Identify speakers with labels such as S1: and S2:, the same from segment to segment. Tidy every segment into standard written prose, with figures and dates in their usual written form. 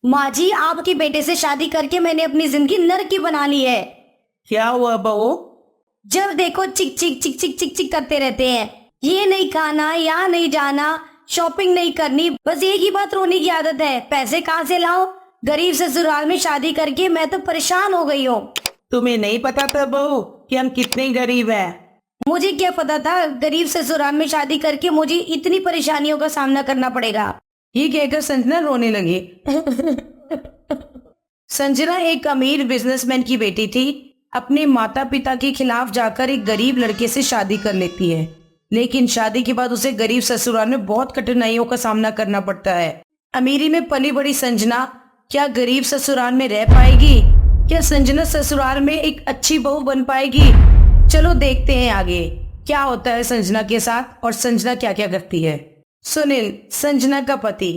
S1: माँ जी, आपके बेटे से शादी करके मैंने अपनी जिंदगी नरक की बना ली है।
S2: क्या हुआ बहू?
S1: जब देखो चिक चिक चिक चिक चिक चिक करते रहते हैं। ये नहीं खाना, यहाँ नहीं जाना, शॉपिंग नहीं करनी, बस एक ही बात, रोने की आदत है। पैसे कहाँ से लाऊं? गरीब ससुराल में शादी करके मैं तो परेशान हो गई हूँ।
S2: तुम्हें नहीं पता था बहू कि हम कितने गरीब हैं?
S1: मुझे क्या पता था गरीब ससुराल में शादी करके मुझे इतनी परेशानियों का सामना करना पड़ेगा।
S2: ये कहकर संजना रोने लगी। संजना एक अमीर बिजनेसमैन की बेटी थी। अपने माता पिता के खिलाफ जाकर एक गरीब लड़के से शादी कर लेती है, लेकिन शादी के बाद उसे गरीब ससुराल में बहुत कठिनाइयों का सामना करना पड़ता है। अमीरी में पली बड़ी संजना क्या गरीब ससुराल में रह पाएगी? क्या संजना ससुराल में एक अच्छी बहू बन पाएगी? चलो देखते हैं आगे क्या होता है संजना के साथ और संजना क्या क्या करती है। सुनील, संजना का पति।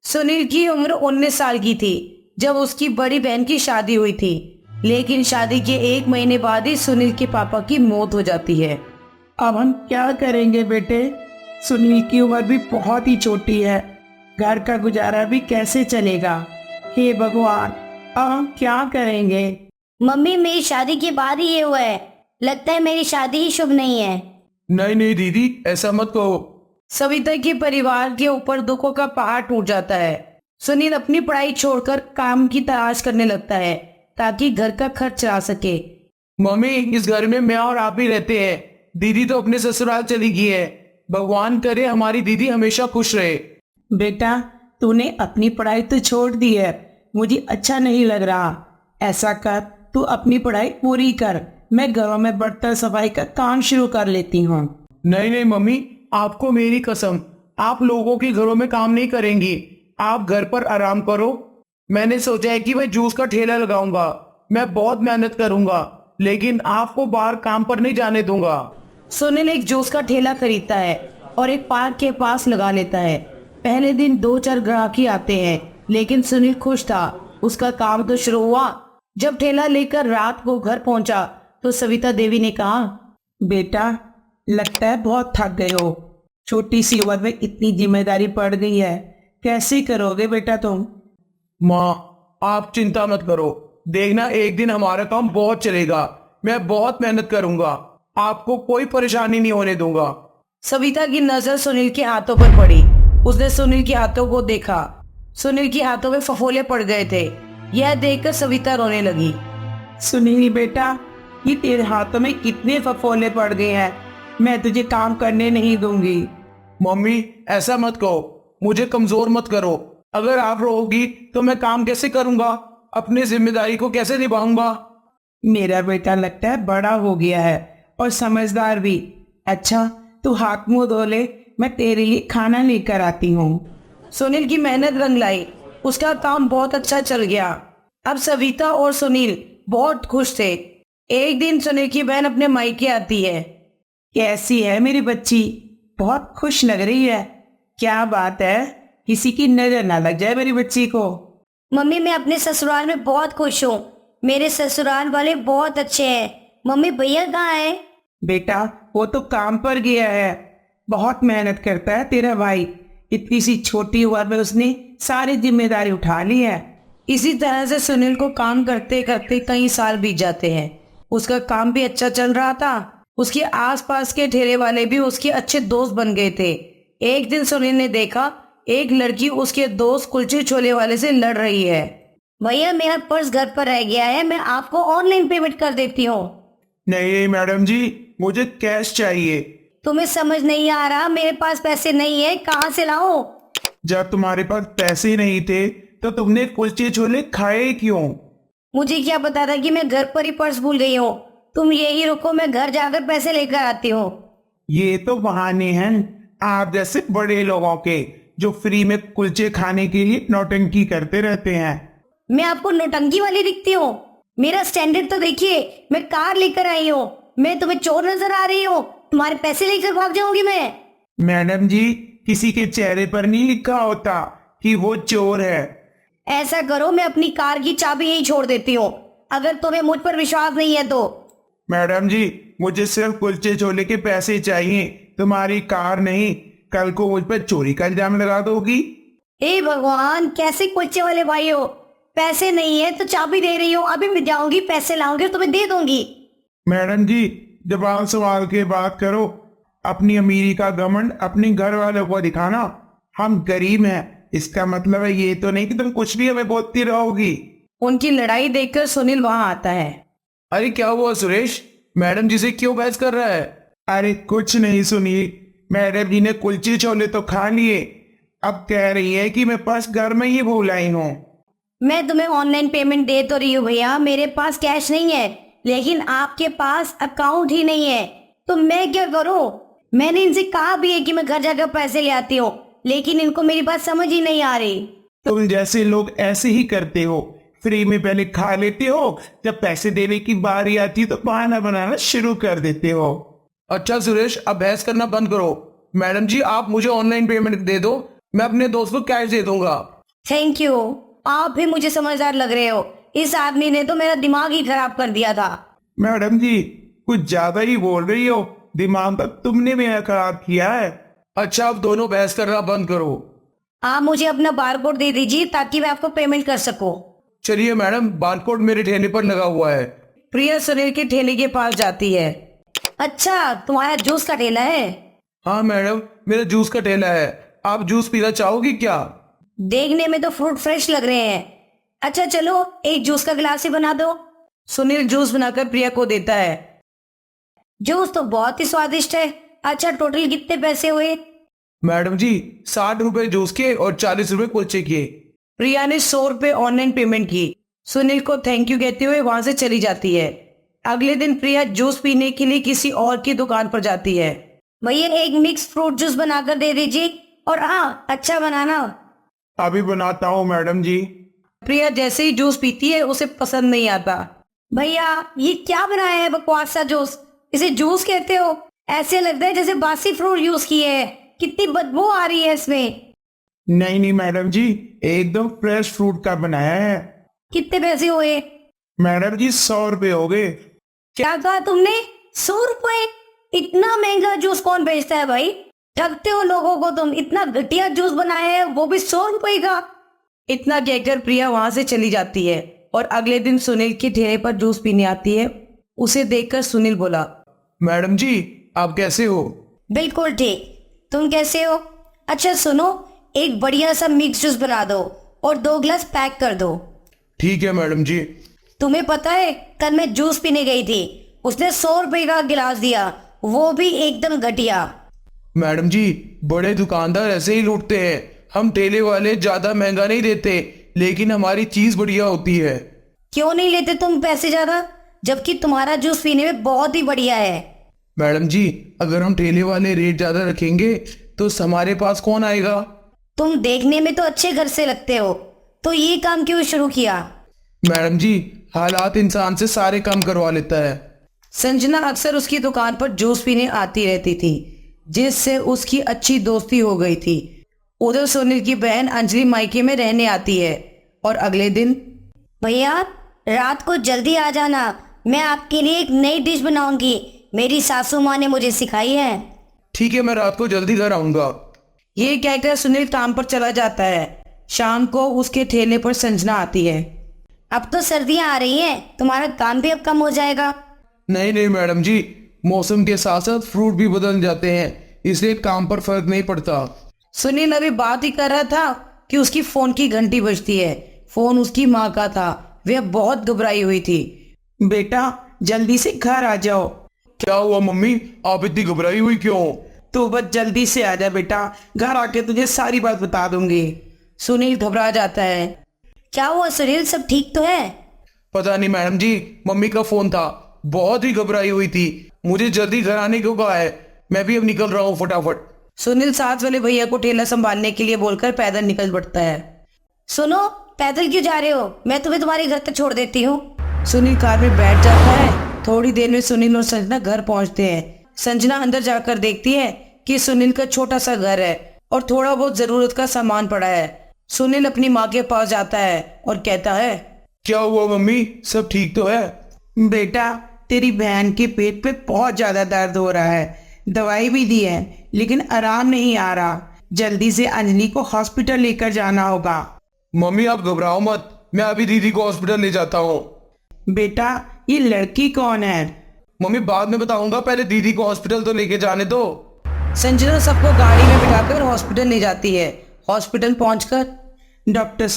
S2: सुनील की उम्र 19 साल की थी जब उसकी बड़ी बहन की शादी हुई थी, लेकिन शादी के 1 महीने बाद ही सुनील के पापा की मौत हो जाती है।
S3: अब हम क्या करेंगे बेटे? सुनील की उम्र भी बहुत ही छोटी है, घर का गुजारा भी कैसे चलेगा? हे भगवान, अब हम क्या करेंगे?
S1: मम्मी, मेरी शादी के बाद ही ये हुआ है। लगता है मेरी शादी ही शुभ नहीं है।
S4: नहीं नहीं दीदी, ऐसा मत कहो।
S2: सविता के परिवार के ऊपर दुखों का पहाड़ टूट जाता है। सुनील अपनी पढ़ाई छोड़कर काम की तलाश करने लगता है ताकि घर का खर्च चला सके।
S4: मम्मी, इस घर में मैं और आप ही रहते हैं। दीदी तो अपने ससुराल चली गई है। भगवान करे हमारी दीदी हमेशा खुश रहे।
S3: बेटा, तूने अपनी पढ़ाई तो छोड़ दी है, मुझे अच्छा नहीं लग रहा। ऐसा कर, तू अपनी पढ़ाई पूरी कर, मैं घरों में बर्तन सफाई का काम शुरू कर लेती हूँ।
S4: नहीं नहीं मम्मी, आपको मेरी कसम, आप लोगों के घरों में काम नहीं करेंगी। आप घर पर आराम करो। मैंने सोचा है कि मैं जूस का ठेला लगाऊंगा। मैं बहुत मेहनत करूंगा, लेकिन आपको बाहर काम पर नहीं जाने दूंगा।
S2: सुनील एक जूस का ठेला खरीदता है और एक पार्क के पास लगा लेता है। पहले दिन 2-4 ग्राहक आते हैं, लेकिन सुनील खुश था। उसका काम तो शुरू हुआ। जब ठेला लेकर रात को घर पहुंचा तो सविता देवी ने कहा,
S3: बेटा, लगता है बहुत थक गए हो। छोटी सी उम्र में इतनी जिम्मेदारी पड़ गई है, कैसे करोगे बेटा तुम?
S4: माँ, आप चिंता मत करो। देखना, एक दिन हमारा काम बहुत चलेगा। मैं बहुत मेहनत करूंगा, आपको कोई परेशानी नहीं होने दूंगा।
S2: सविता की नजर सुनील के हाथों पर पड़ी। उसने सुनील के हाथों को देखा। सुनील के हाथों में फफोले पड़ गए थे। यह देखकर सविता रोने लगी।
S3: सुनील बेटा, ये तेरे हाथों में कितने फफोले पड़ गए हैं, मैं तुझे काम करने नहीं दूंगी।
S4: मम्मी, ऐसा मत कहो, मुझे कमजोर मत करो। अगर आप रोगी तो मैं काम कैसे करूंगा? अपनी जिम्मेदारी को कैसे निभाऊंगा?
S3: मेरा बेटा लगता है बड़ा हो गया है और समझदार भी। अच्छा, तू हाथ मुंह धो ले, मैं तेरे लिए खाना लेकर आती हूँ।
S2: सुनील की मेहनत रंग लाई। उसका काम बहुत अच्छा चल गया। अब सविता और सुनील बहुत खुश थे। एक दिन सुनील की बहन अपने मायके आती है।
S3: कैसी है मेरी बच्ची? बहुत खुश लग रही है। क्या बात है, किसी की नजर ना लग जाए मेरी बच्ची को।
S1: मम्मी, मैं अपने ससुराल में बहुत खुश हूँ। मेरे ससुराल वाले बहुत अच्छे हैं। मम्मी, भैया कहाँ है?
S3: बेटा, वो तो काम पर गया है। बहुत मेहनत करता है तेरा भाई। इतनी सी छोटी उम्र में उसने सारी जिम्मेदारी उठा ली है।
S2: इसी तरह से सुनील को काम करते करते कई साल बीत जाते हैं। उसका काम भी अच्छा चल रहा था। उसके आसपास के ठेले वाले भी उसके अच्छे दोस्त बन गए थे। एक दिन सुनील ने देखा एक लड़की उसके दोस्त कुलचे छोले वाले से लड़ रही है।
S1: भैया, मेरा पर्स घर पर रह गया है, मैं आपको ऑनलाइन पेमेंट कर देती हूँ।
S4: नहीं नहीं मैडम जी, मुझे कैश चाहिए।
S1: तुम्हें समझ नहीं आ रहा? मेरे पास पैसे नहीं है, कहाँ से लाऊं?
S4: जब तुम्हारे पास पैसे नहीं थे तो तुमने कुलचे छोले खाए क्यों?
S1: मुझे क्या पता था कि मैं घर पर ही पर्स भूल गई हूँ। तुम यही रुको, मैं घर जाकर पैसे लेकर आती हूँ।
S3: ये तो बहाने हैं आप जैसे बड़े लोगों के, जो फ्री में कुलचे खाने के लिए नौटंकी करते रहते हैं।
S1: मैं आपको नौटंकी वाली दिखती हूँ? मेरा स्टैंडर्ड तो देखिए, मैं कार लेकर आई हूँ। मैं तुम्हें चोर नजर आ रही हूँ? तुम्हारे पैसे लेकर भाग जाऊंगी मैं?
S3: मैडम जी, किसी के चेहरे पर नहीं लिखा होता कि वो चोर है।
S1: ऐसा करो, मैं अपनी कार की चाबी यही छोड़ देती हूँ, अगर तुम्हें मुझ पर विश्वास नहीं है तो।
S3: मैडम जी, मुझे सिर्फ कुलचे छोले के पैसे चाहिए, तुम्हारी कार नहीं। कल को मुझ पर चोरी का इल्जाम लगा दोगी?
S1: हे भगवान, कैसे कुलचे वाले भाई हो। पैसे नहीं है तो चाबी दे रही हो, अभी मैं जाऊंगी पैसे लाऊंगी तुम्हें दे दूंगी।
S4: मैडम जी, जवाब सवाल के बात करो। अपनी अमीरी का घमंड अपने घर वालों को दिखाना। हम गरीब हैं, इसका मतलब है ये तो नहीं कि तुम कुछ भी हमें बोलती रहोगी।
S2: उनकी लड़ाई देखकर सुनील वहां आता है।
S4: अरे क्या हुआ सुरेश, मैडम जी से क्यों बहस कर रहा है? अरे कुछ नहीं सुनिए, मैडम जी ने कुलचे छोले तो खा लिए, अब कह रही है कि मैं पास घर में ही भूल आई हूँ।
S1: मैं तुम्हें ऑनलाइन पेमेंट दे तो रही हूँ भैया, मेरे पास कैश नहीं है, लेकिन आपके पास अकाउंट ही नहीं है, तो मैं क्या करूँ? मैंने इनसे कहा भी है कि मैं घर जाकर पैसे ले आती हूँ, लेकिन इनको मेरी बात समझ ही नहीं आ रही।
S4: तुम जैसे लोग ऐसे ही करते हो, फ्री में पहले खा लेते हो, जब पैसे देने की बारी आती है तो बहाना बनाना शुरू कर देते हो। अच्छा सुरेश, अब बहस करना बंद करो। मैडम जी, आप मुझे ऑनलाइन पेमेंट दे दो, मैं अपने दोस्त को कैश दे दूंगा।
S1: थैंक यू, आप भी मुझे समझदार लग रहे हो। इस आदमी ने तो मेरा दिमाग ही खराब कर दिया था।
S4: मैडम जी, कुछ ज्यादा ही बोल रही हो, दिमाग तो तुमने मेरा खराब किया है। अच्छा, अब दोनों बहस करना बंद करो।
S1: आप मुझे अपना बारकोड दे दीजिए ताकि मैं आपको पेमेंट कर सकूं।
S4: चलिए मैडम, बारकोड मेरे ठेले पर लगा हुआ है।
S2: प्रिया सुनील के ठेले के पास जाती है।
S1: अच्छा, तुम्हारा जूस का ठेला है?
S4: हाँ मैडम, मेरा जूस का ठेला है, आप जूस पीना चाहोगी क्या?
S1: देखने में तो फ्रूट फ्रेश लग रहे हैं। अच्छा चलो, एक जूस का गिलास ही बना दो।
S2: सुनील जूस बनाकर प्रिया को देता है।
S1: जूस तो बहुत ही स्वादिष्ट है। अच्छा, टोटल कितने पैसे हुए?
S4: मैडम जी, 60 रुपए जूस के और 40 रुपए कुलचे के।
S2: प्रिया ने 100 रुपए ऑनलाइन पेमेंट की। सुनील को थैंक यू कहते हुए वहां से चली जाती है। अगले दिन प्रिया जूस पीने के लिए किसी और की दुकान पर जाती है।
S1: भैया एक मिक्स फ्रूट जूस बनाकर दे दीजिए, और हाँ, अच्छा बनाना।
S4: अभी बनाता हूँ मैडम जी।
S2: प्रिया जैसे ही जूस पीती है उसे पसंद नहीं आता।
S1: भैया ये क्या बनाया है बकवास सा जूस? इसे जूस कहते हो? ऐसे लगता है जैसे बासी फ्रूट यूज किए है। कितनी बदबू आ रही है इसमें।
S4: नहीं नहीं मैडम जी, एकदम फ्रेश फ्रूट का बनाया है।
S1: कितने पैसे हुए?
S4: मैडम जी, 100 रुपए हो गए।
S1: क्या कहा तुमने? 100 रुपए? इतना महंगा जूस कौन बेचता है भाई? ठगते हो लोगों को तुम। इतना घटिया जूस बनाया है, वो भी 100 रुपए का।
S2: इतना कहकर प्रिया वहां से चली जाती है और अगले दिन सुनील के ठेले पर जूस पीने आती है। उसे देखकर सुनील बोला,
S4: मैडम जी, आप कैसे हो?
S1: बिल्कुल ठीक, तुम कैसे हो? अच्छा सुनो, एक बढ़िया सा मिक्स जूस बना दो और 2 गिलास पैक कर दो।
S4: ठीक है मैडम जी।
S1: तुम्हें पता है, कल मैं जूस पीने गई थी, उसने 100 रुपए का गिलास दिया, वो भी एकदम घटिया।
S4: मैडम जी, बड़े दुकानदार ऐसे ही लूटते हैं। हम ठेले वाले ज्यादा महंगा नहीं देते, लेकिन हमारी चीज बढ़िया होती है।
S1: क्यों नहीं लेते तुम पैसे ज्यादा, जबकि तुम्हारा जूस पीने में बहुत ही बढ़िया है।
S4: मैडम जी, अगर हम ठेले वाले रेट ज्यादा रखेंगे तो हमारे पास कौन आएगा?
S1: तुम देखने में तो अच्छे घर से लगते हो, तो ये काम क्यों शुरू किया?
S4: मैडम जी, हालात इंसान से सारे काम करवा लेता है।
S2: संजना अक्सर उसकी दुकान पर जूस पीने आती रहती थी, जिससे उसकी अच्छी दोस्ती हो गई थी। उधर सुनील की बहन अंजलि मायके में रहने आती है और अगले दिन,
S1: भैया रात को जल्दी आ जाना, मैं आपके लिए एक नई डिश बनाऊंगी, मेरी सासू माँ ने मुझे सिखाई है।
S4: ठीक है, मैं रात को जल्दी घर आऊंगा।
S2: ये कहकर सुनील काम पर चला जाता है। शाम को उसके ठेले पर संजना आती है।
S1: अब तो सर्दियाँ आ रही हैं, तुम्हारा काम भी अब कम हो जाएगा।
S4: नहीं नहीं मैडम जी, मौसम के साथ साथ फ्रूट भी बदल जाते हैं, इसलिए काम पर फर्क नहीं पड़ता।
S2: सुनील अभी बात ही कर रहा था कि उसकी फोन की घंटी बजती है। फोन उसकी माँ का था। वह बहुत घबराई हुई थी।
S3: बेटा जल्दी से घर आ जाओ।
S4: क्या हुआ मम्मी, आप इतनी घबराई हुई क्यों?
S3: तू बस जल्दी से आ जा बेटा, घर आके तुझे सारी बात बता दूंगी।
S2: सुनील घबरा जाता है।
S1: क्या हुआ सुनील, सब ठीक तो है?
S4: पता नहीं मैडम जी, मम्मी का फोन था, बहुत ही घबराई हुई थी। मुझे जल्दी घर आने को कहा है, मैं भी अब निकल रहा हूँ फटाफट।
S2: सुनील साथ वाले भैया को ठेला संभालने के लिए बोलकर पैदल निकल पड़ता है।
S1: सुनो, पैदल क्यों जा रहे हो? मैं तुम्हें तुम्हारे घर तक छोड़ देती हूँ।
S2: सुनील कार में बैठ जाता है। थोड़ी देर में सुनील और संजना घर पहुंचते हैं। संजना अंदर जाकर देखती है कि सुनील का छोटा सा घर है और थोड़ा बहुत जरूरत का सामान पड़ा है। सुनील अपनी माँ के पास जाता है और कहता है,
S4: क्या हुआ मम्मी, सब ठीक तो है?
S3: बेटा तेरी बहन के पेट पे बहुत ज्यादा दर्द हो रहा है, दवाई भी दी है लेकिन आराम नहीं आ रहा। जल्दी से अंजलि को हॉस्पिटल लेकर जाना होगा।
S4: मम्मी आप घबराओ मत, मैं अभी दीदी को हॉस्पिटल ले जाता हूँ।
S3: बेटा ये लड़की कौन है?
S4: मम्मी बाद में बताऊंगा, पहले दीदी को हॉस्पिटल तो लेके जाने दो।
S2: संजना सबको गाड़ी में बिठाकर हॉस्पिटल ले जाती है। हॉस्पिटल पहुंचकर
S3: डॉक्टर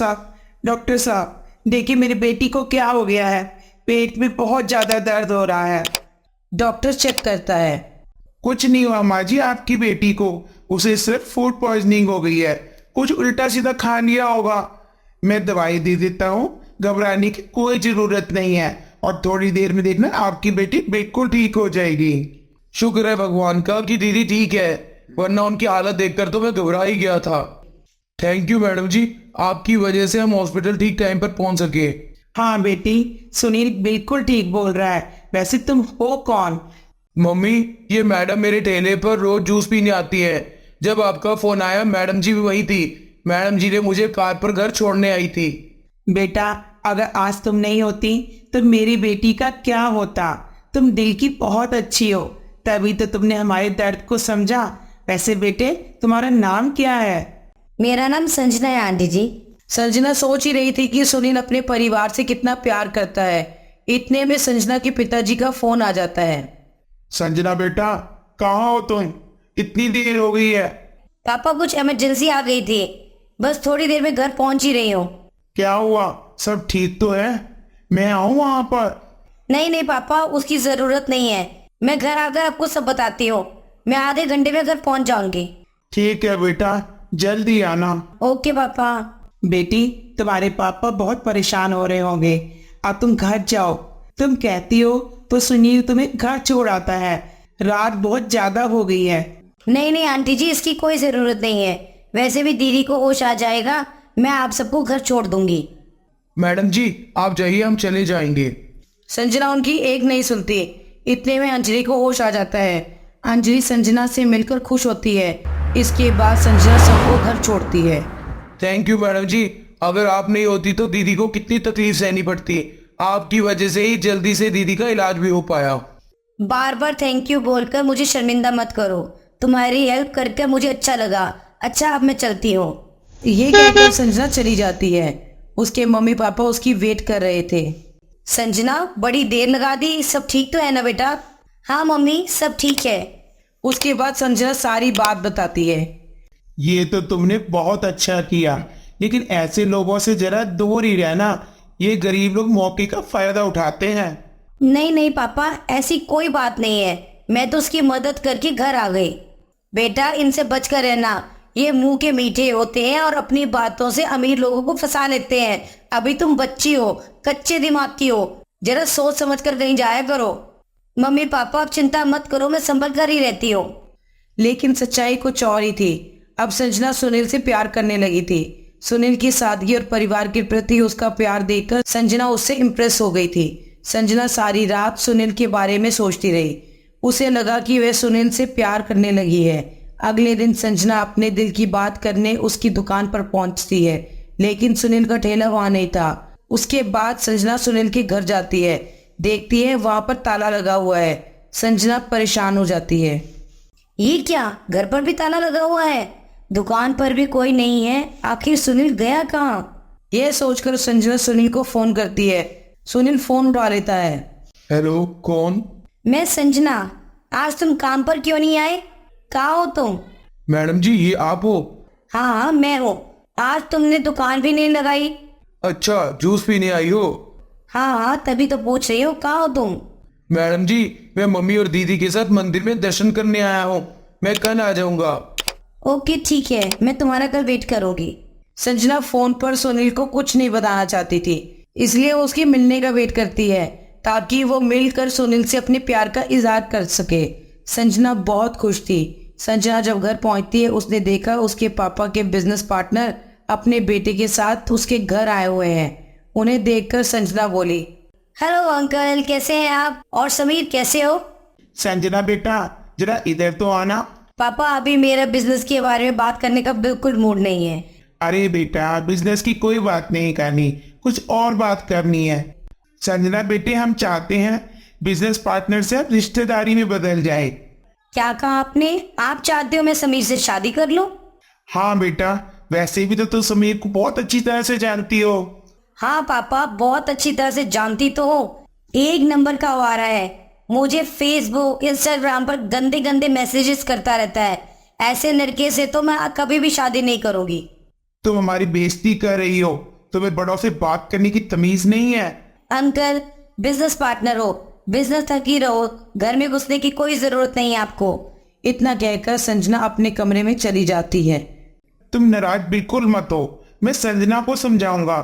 S3: साहब देखिए मेरी बेटी को क्या हो गया है, पेट में बहुत ज्यादा दर्द हो रहा है।
S2: डॉक्टर चेक करता है।
S5: कुछ नहीं हुआ माँ जी, आपकी बेटी को उसे सिर्फ फूड पॉइजनिंग हो गई है, कुछ उल्टा सीधा खा लिया होगा। मैं दवाई दे देता हूँ, घबराने की कोई जरूरत नहीं है और थोड़ी देर में देखना आपकी बेटी बिल्कुल ठीक हो जाएगी।
S4: शुक्र है भगवान का कि दीदी ठीक है, वरना उनकी हालत देखकर तो मैं घबरा ही गया था। थैंक यू मैडम जी, आपकी वजह से हम हॉस्पिटल ठीक टाइम पर पहुंच सके।
S3: हाँ बेटी, सुनील बिल्कुल ठीक बोल रहा है। वैसे तुम हो कौन?
S4: मम्मी ये मैडम मेरे ठेले पर रोज जूस पीने आती है। जब आपका फोन आया मैडम जी भी वही थी। मैडम जी ने मुझे कार पर घर छोड़ने आई थी।
S3: बेटा अगर आज तुम नहीं होती तो मेरी बेटी का क्या होता? तुम दिल की बहुत अच्छी हो, तभी तो तुमने हमारे दर्द को समझा। वैसे बेटे तुम्हारा नाम क्या है?
S1: मेरा नाम संजना है आंटी जी।
S2: संजना सोच ही रही थी कि सुनील अपने परिवार से कितना प्यार करता है। इतने में संजना के पिताजी का फोन आ जाता है।
S5: संजना बेटा कहाँ हो तुम, इतनी देर हो गई है।
S1: पापा कुछ इमरजेंसी आ गई थी, बस थोड़ी देर में घर पहुंच ही रही हूँ।
S5: क्या हुआ, सब ठीक तो है? मैं आऊँ वहां पर?
S1: नहीं नहीं पापा, उसकी जरूरत नहीं है। मैं घर आकर आपको सब बताती हूँ। मैं आधे घंटे में घर पहुंच जाऊंगी।
S5: ठीक है बेटा, जल्दी आना।
S1: ओके पापा।
S3: बेटी तुम्हारे पापा बहुत परेशान हो रहे होंगे, अब तुम घर जाओ। तुम कहती हो तो सुनील तुम्हें घर छोड़ आता है, रात बहुत ज्यादा हो गई है।
S1: नहीं नहीं आंटी जी, इसकी कोई जरूरत नहीं है। वैसे भी दीदी को होश आ जाएगा, मैं आप सबको घर छोड़ दूंगी।
S4: मैडम जी आप जाइए, हम चले जाएंगे।
S2: संजना उनकी एक नहीं सुनती। इतने में अंजलि को होश आ जाता है। अंजलि संजना से मिलकर खुश होती है। इसके बाद संजना सबको घर छोड़ती है।
S4: थैंक यू मैडम जी, अगर आप नहीं होती तो दीदी को कितनी तकलीफ सहनी पड़ती। आपकी वजह से ही जल्दी से दीदी का इलाज भी हो पाया।
S1: बार बार थैंक यू बोलकर मुझे शर्मिंदा मत करो। तुम्हारी हेल्प करके मुझे अच्छा लगा। अच्छा अब मैं चलती हूँ।
S2: ये कहकर संजना चली जाती है। उसके मम्मी पापा उसकी वेट कर रहे थे।
S1: संजना बड़ी देर लगा दी, सब ठीक तो है ना बेटा? हाँ मम्मी सब ठीक है।
S2: उसके बाद संजना सारी बात बताती है।
S5: ये तो तुमने बहुत अच्छा किया, लेकिन ऐसे लोगों से जरा दूर ही रहना। ये गरीब लोग मौके का फायदा उठाते हैं।
S1: नहीं नहीं पापा, ऐसी कोई बात नहीं है। मैं तो उसकी मदद करके घर आ गई। बेटा इनसे बचकर रहना, ये मुंह के मीठे होते हैं और अपनी बातों से अमीर लोगों को फंसा लेते हैं। अभी तुम बच्ची हो, कच्चे दिमाग की हो, जरा सोच समझ कर कहीं जाया करो। मम्मी पापा आप चिंता मत करो, मैं संभल कर ही रहती हूँ।
S2: लेकिन सच्चाई कुछ और ही थी। अब संजना सुनील से प्यार करने लगी थी। सुनील की सादगी और परिवार के प्रति उसका प्यार देखकर संजना उससे इम्प्रेस हो गई थी। संजना सारी रात सुनील के बारे में सोचती रही। उसे लगा कि वह सुनील से प्यार करने लगी है। अगले दिन संजना अपने दिल की बात करने उसकी दुकान पर पहुंचती है, लेकिन सुनील का ठेला वहां नहीं था। उसके बाद संजना सुनील के घर जाती है, देखती है वहां पर ताला लगा हुआ है। संजना परेशान हो जाती है।
S1: ये क्या, घर पर भी ताला लगा हुआ है, दुकान पर भी कोई नहीं है, आखिर सुनील गया कहाँ?
S2: यह सोचकर संजना सुनील को फोन करती है। सुनील फोन उठा लेता है।
S5: हेलो कौन?
S1: मैं संजना। आज तुम काम पर क्यों नहीं आए? कहाँ हो तुम?
S4: मैडम जी ये आप हो?
S1: हाँ मैं हूँ। आज तुमने दुकान भी नहीं लगाई।
S4: अच्छा जूस पीने आई हो?
S1: हाँ तभी तो पूछ रही हो, कहाँ हो तुम?
S4: मैडम जी मैं मम्मी और दीदी के साथ मंदिर में दर्शन करने आया हूँ, मैं कल आ जाऊंगा।
S1: ओके ठीक है, मैं तुम्हारा कल वेट करूंगी।
S2: संजना फोन पर सुनील को कुछ नहीं बताना चाहती थी, इसलिए वो उसके मिलने का वेट करती है ताकि वो मिलकर सुनील से अपने प्यार का इजहार कर सके। संजना बहुत खुश थी। संजना जब घर पहुंचती है उसने देखा उसके पापा के बिजनेस पार्टनर अपने बेटे के साथ उसके घर आए हुए हैं। उन्हें देखकर संजना बोली,
S1: हेलो अंकल, कैसे हैं आप? और समीर कैसे हो?
S5: संजना बेटा जरा इधर तो आना।
S1: पापा अभी मेरा बिजनेस के बारे में बात करने का बिल्कुल मूड नहीं है।
S5: अरे बेटा बिजनेस की कोई बात नहीं करनी, कुछ और बात करनी है। संजना बेटे हम चाहते हैं बिजनेस पार्टनर से अब रिश्तेदारी में बदल जाए।
S1: क्या कहा आपने? आप चाहते हो मैं समीर से शादी कर लूं?
S5: हाँ बेटा, वैसे भी तो तू समीर को बहुत अच्छी तरह से जानती हो।
S1: हाँ पापा, बहुत अच्छी तरह से जानती तो हो। एक नंबर का आवारा है, मुझे फेसबुक इंस्टाग्राम पर गंदे गंदे मैसेजेस करता रहता है। ऐसे लड़के से तो मैं कभी भी शादी नहीं करूंगी।
S5: तुम हमारी बेइज्जती कर रही हो, तुम्हें बड़ों से बात करने की तमीज नहीं है।
S1: अंकल, बिजनेस पार्टनर हो, बिजनेस तक ही रहो, घर में घुसने की कोई जरूरत नहीं है आपको।
S2: इतना कहकर संजना अपने कमरे में चली जाती है।
S5: तुम नाराज बिल्कुल मत हो, मैं संजना को समझाऊंगा।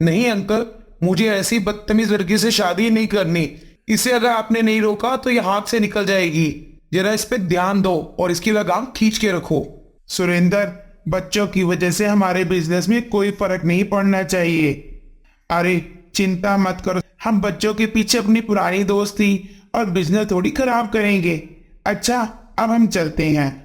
S5: नहीं अंकल, मुझे ऐसी बदतमीज लड़की से शादी नहीं करनी। इसे अगर आपने नहीं रोका तो ये हाथ से निकल जाएगी। जरा इस पे ध्यान दो और इसकी लगाम खींच के रखो। सुरेंद्र, बच्चों की वजह से हमारे बिजनेस में कोई फर्क नहीं पड़ना चाहिए। अरे चिंता मत करो, हम बच्चों के पीछे अपनी पुरानी दोस्ती और बिजनेस थोड़ी खराब करेंगे। अच्छा, अब हम चलते हैं।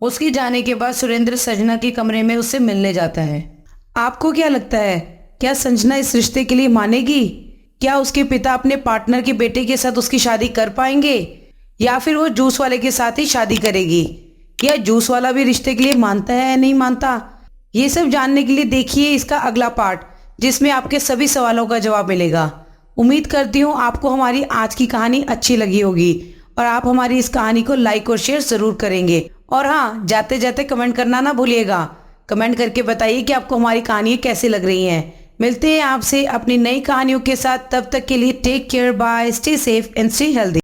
S2: उसके जाने के बाद सुरेंद्र संजना के कमरे में उससे मिलने जाता है। आपको क्या लगता है, क्या संजना इस रिश्ते के लिए मानेगी? क्या उसके पिता अपने पार्टनर के बेटे के साथ उसकी शादी कर पाएंगे, या फिर वो जूस वाले के साथ ही शादी करेगी? या जूस वाला भी रिश्ते के लिए मानता है या नहीं मानता? ये सब जानने के लिए देखिए इसका अगला पार्ट, जिसमें आपके सभी सवालों का जवाब मिलेगा। उम्मीद करती हूँ आपको हमारी आज की कहानी अच्छी लगी होगी और आप हमारी इस कहानी को लाइक और शेयर जरूर करेंगे। और हाँ, जाते जाते कमेंट करना ना भूलिएगा। कमेंट करके बताइए कि आपको हमारी कहानियाँ कैसी लग रही हैं। मिलते हैं आपसे अपनी नई कहानियों के साथ, तब तक के लिए take care, bye, stay safe and stay healthy.